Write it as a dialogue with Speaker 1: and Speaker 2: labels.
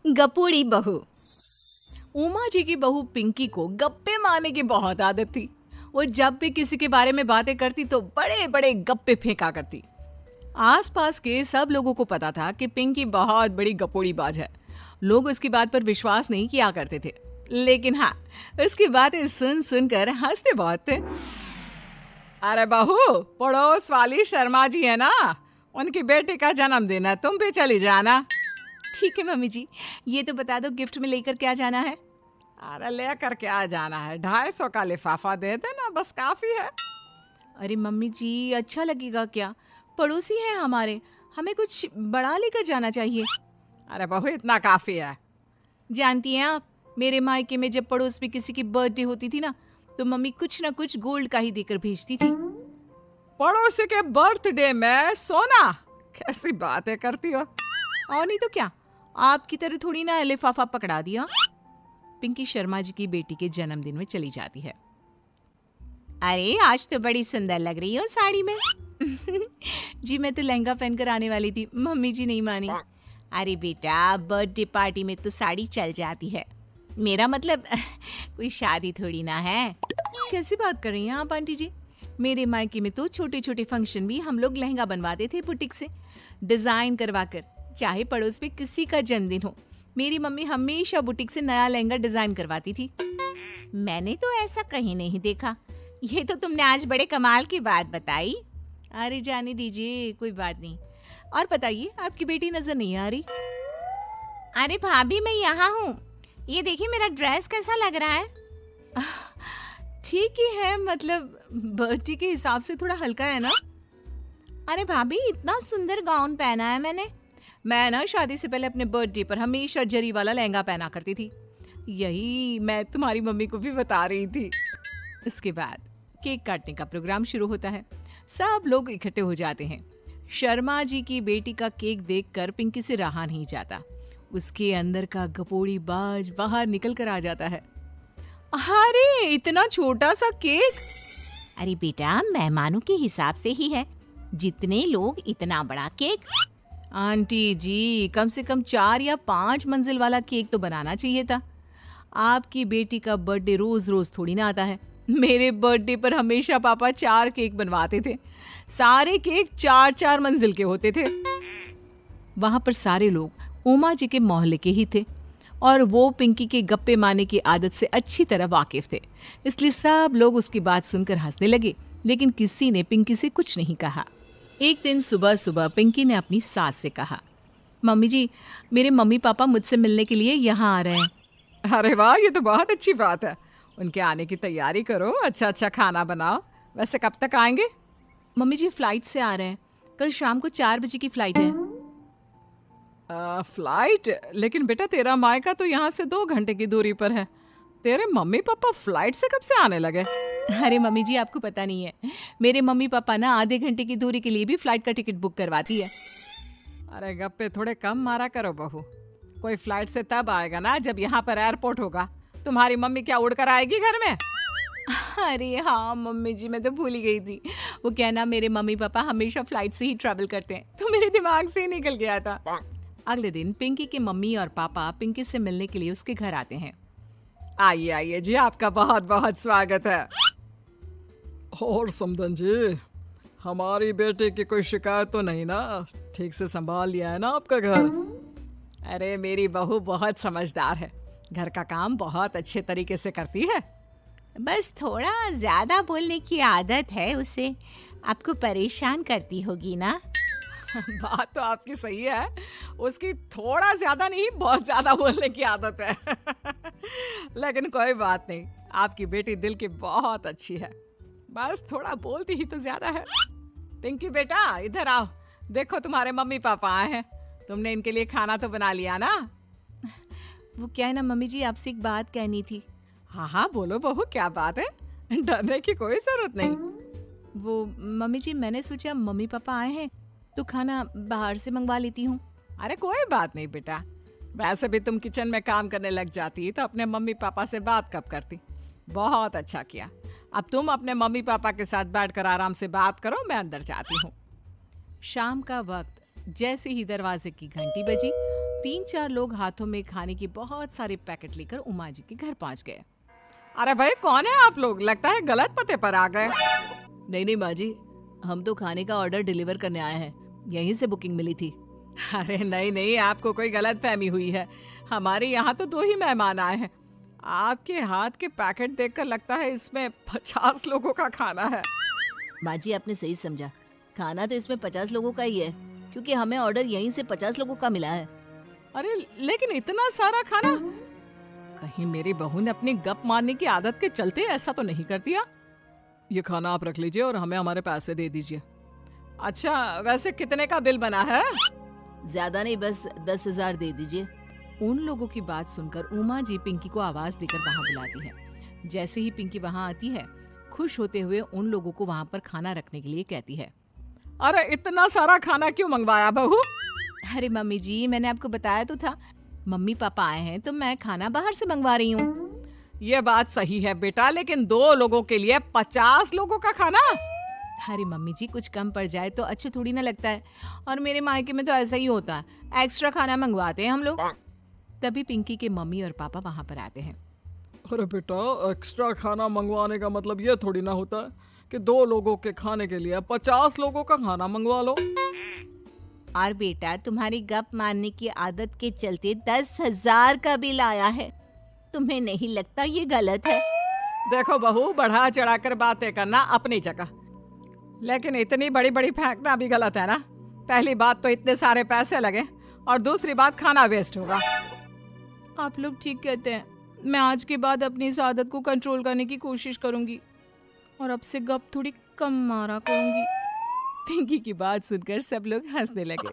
Speaker 1: गपूड़ी बहू। उमा जी की बहू पिंकी को गप्पे मारने की बहुत आदत थी। वो जब भी किसी के बारे में बातें करती तो बड़े बड़े गप्पे फेंका करती। आसपास के सब लोगों को पता था कि पिंकी बहुत बड़ी गपोड़ी बाज है। लोग उसकी बात पर विश्वास नहीं किया करते थे, लेकिन हाँ, उसकी बातें सुन सुनकर हंसते बहुत थे। अरे बहू, पड़ोस वाली शर्मा जी है ना, उनकी बेटी का जन्मदिन है, तुम भी चली जाना। ठीक है मम्मी जी, ये तो बता दो गिफ्ट में लेकर क्या जाना है। अरे लेकर क्या जाना है, 250 का लिफाफा दे देना, बस काफी है। अरे मम्मी जी, अच्छा लगेगा क्या? पड़ोसी हैं हमारे, हमें कुछ बड़ा लेकर जाना चाहिए। अरे बहू, इतना काफी है। जानती हैं आप, मेरे मायके में जब पड़ोस में किसी की बर्थडे होती थी ना, तो मम्मी कुछ ना कुछ गोल्ड का ही देकर भेजती थी। पड़ोसी के बर्थडे में सोना? कैसी बातें करती हो। और नहीं तो क्या, आपकी तरह थोड़ी ना लिफाफा पकड़ा दिया। पिंकी शर्मा जी की बेटी के जन्मदिन में चली जाती है। अरे आज तो बड़ी सुंदर लग रही हो साड़ी में। जी मैं तो लहंगा पहनकर आने वाली थी, मम्मी जी नहीं मानी। अरे बेटा, बर्थडे पार्टी में तो साड़ी चल जाती है, मेरा मतलब कोई शादी थोड़ी ना है। कैसी बात कर रही हैं आप आंटी जी? मेरे मायके में तो छोटे छोटे फंक्शन भी हम लोग लहंगा बनवाते थे बुटीक से, डिजाइन करवाकर। चाहे पड़ोस में किसी का जन्मदिन हो, मेरी मम्मी हमेशा बुटीक से नया लहंगा डिजाइन करवाती थी। मैंने तो ऐसा कहीं नहीं देखा, ये तो तुमने आज बड़े कमाल की बात बताई। अरे जाने दीजिए, कोई बात नहीं। और बताइए, आपकी बेटी नजर नहीं आ रही? अरे भाभी, मैं यहाँ हूँ, ये देखिए मेरा ड्रेस कैसा लग रहा है। ठीक ही है, मतलब बर्थडे के हिसाब से थोड़ा हल्का है ना। अरे भाभी, इतना सुंदर गाउन पहना है मैंने। मैं ना शादी से पहले अपने बर्थडे पर हमेशा जरी वाला लहंगा पहना करती थी, यही मैं तुम्हारी मम्मी को भी बता रही थी। इसके बाद केक काटने का प्रोग्राम शुरू होता है। सब लोग इकट्ठे हो जाते हैं। शर्मा जी की बेटी का केक देखकर पिंकी से रहा नहीं जाता। उसके अंदर का गपोड़ी बाज बाहर निकल कर आ जाता है। अरे इतना छोटा सा केक! अरे बेटा, मेहमानों के हिसाब से ही है, जितने लोग इतना बड़ा केक। आंटी जी, कम से कम 4 या 5 मंजिल वाला केक तो बनाना चाहिए था। आपकी बेटी का बर्थडे रोज रोज थोड़ी ना आता है। मेरे बर्थडे पर हमेशा पापा 4 केक बनवाते थे, सारे केक 4-4 मंजिल के होते थे। वहां पर सारे लोग उमा जी के मोहल्ले के ही थे और वो पिंकी के गप्पे मारने की आदत से अच्छी तरह वाकिफ थे, इसलिए सब लोग उसकी बात सुनकर हंसने लगे, लेकिन किसी ने पिंकी से कुछ नहीं कहा। एक दिन सुबह सुबह पिंकी ने अपनी सास से कहा, मम्मी जी, मेरे मम्मी पापा मुझसे मिलने के लिए यहाँ आ रहे हैं। अरे वाह, ये तो बहुत अच्छी बात है, उनके आने की तैयारी करो, अच्छा अच्छा खाना बनाओ। वैसे कब तक आएंगे? मम्मी जी फ्लाइट से आ रहे हैं, कल शाम को 4 बजे की फ्लाइट है। फ्लाइट? लेकिन बेटा, तेरा मायका तो यहाँ से 2 घंटे की दूरी पर है, तेरे मम्मी पापा फ्लाइट से कब से आने लगे? अरे मम्मी जी, आपको पता नहीं है, मेरे मम्मी पापा ना आधे घंटे की दूरी के लिए भी फ्लाइट का टिकट बुक करवाती है। अरे गप्पे थोड़े कम मारा करो बहू, कोई फ्लाइट से तब आएगा ना जब यहाँ पर एयरपोर्ट होगा। तुम्हारी मम्मी क्या उड़कर आएगी घर में? अरे हाँ मम्मी जी, मैं तो भूल ही गई थी। वो कहना, मेरे मम्मी पापा हमेशा फ्लाइट से ही ट्रैवल करते हैं, तो मेरे दिमाग से ही निकल गया था। अगले दिन पिंकी के मम्मी और पापा पिंकी से मिलने के लिए उसके घर आते हैं। आइए आइए जी, आपका बहुत बहुत स्वागत है। और समदन जी, हमारी बेटे की कोई शिकायत तो नहीं ना? ठीक से संभाल लिया है ना आपका घर? अरे मेरी बहू बहुत समझदार है, घर का काम बहुत अच्छे तरीके से करती है, बस थोड़ा ज्यादा बोलने की आदत है उसे, आपको परेशान करती होगी ना। बात तो आपकी सही है, उसकी थोड़ा ज्यादा नहीं बहुत ज्यादा बोलने की आदत है। लेकिन कोई बात नहीं, आपकी बेटी दिल की बहुत अच्छी है, बस थोड़ा बोलती ही तो ज्यादा है। पिंकी बेटा, इधर आओ, देखो तुम्हारे मम्मी पापा आए हैं, तुमने इनके लिए खाना तो बना लिया ना? वो क्या है ना मम्मी जी, आपसे एक बात कहनी थी। हाँ हाँ बोलो बहू, क्या बात है, डरने की कोई जरूरत नहीं। वो मम्मी जी, मैंने सोचा मम्मी पापा आए हैं तो खाना बाहर से मंगवा लेती हूँ। अरे कोई बात नहीं बेटा, वैसे भी तुम किचन में काम करने लग जाती तो अपने मम्मी पापा से बात कब करती। बहुत अच्छा किया, अब तुम अपने मम्मी पापा के साथ बैठकर आराम से बात करो, मैं अंदर जाती हूँ। शाम का वक्त जैसे ही दरवाजे की घंटी बजी, 3-4 लोग हाथों में खाने की बहुत सारे पैकेट लेकर उमा जी के घर पहुंच गए। अरे भाई, कौन है आप लोग? लगता है गलत पते पर आ गए। नहीं नहीं माँ जी, हम तो खाने का ऑर्डर डिलीवर करने आए हैं, यहीं से बुकिंग मिली थी। अरे नहीं नहीं, आपको कोई गलत फहमी हुई है। हमारे यहाँ तो 2 ही मेहमान आए हैं। आपके हाथ के पैकेट देखकर लगता है इसमें 50 लोगों का खाना है।
Speaker 2: माँ जी, आपने सही समझा, खाना तो इसमें 50 लोगों का ही है, क्योंकि हमें ऑर्डर यहीं से 50 लोगों का मिला है।
Speaker 1: अरे लेकिन इतना सारा खाना, कहीं मेरी बहू ने अपनी गप मारने की आदत के चलते ऐसा तो नहीं कर दिया? ये खाना आप रख लीजिए और हमें हमारे पैसे दे दीजिए। अच्छा, वैसे कितने का बिल बना है?
Speaker 2: ज्यादा नहीं, बस 10,000 दे दीजिए।
Speaker 1: उन लोगों की बात सुनकर उमा जी पिंकी को आवाज देकर वहाँ बुलाती है। जैसे ही पिंकी वहाँ आती है, खुश होते हुए उन लोगों को वहाँ पर खाना रखने के लिए कहती है। अरे इतना सारा खाना क्यों मंगवाया बहू? अरे मम्मी जी, मैंने आपको बताया तो था, मम्मी पापा आए हैं तो मैं खाना बाहर से मंगवा रही हूँ। ये बात सही है बेटा, लेकिन 2 लोगों के लिए 50 लोगों का खाना? अरे मम्मी जी, कुछ कम पड़ जाए तो अच्छा थोड़ी ना लगता है, और मेरे मायके में तो ऐसा ही होता है, एक्स्ट्रा खाना मंगवाते हैं हम लोग। तभी पिंकी के मम्मी और पापा वहाँ पर आते हैं।
Speaker 3: अरे बेटा, एक्स्ट्रा खाना मंगवाने का मतलब ये थोड़ी ना होता है कि 2 लोगों के खाने के लिए 50 लोगों का खाना मंगवा लो।
Speaker 2: और बेटा, तुम्हारी गप मारने की आदत के चलते 10,000 का बिल आया है। तुम्हें नहीं लगता ये गलत है?
Speaker 1: देखो बहू, बढ़ा चढ़ाकर बातें करना अपनी जगह, लेकिन इतनी बड़ी बड़ी फेंकना भी गलत है ना। पहली बात तो इतने सारे पैसे लगे, और दूसरी बात खाना वेस्ट होगा। आप लोग ठीक कहते हैं, मैं आज के बाद अपनी इस आदत को कंट्रोल करने की कोशिश करूंगी और अब से गप थोड़ी कम मारा करूंगी। पिंकी की बात सुनकर सब लोग हंसने लगे।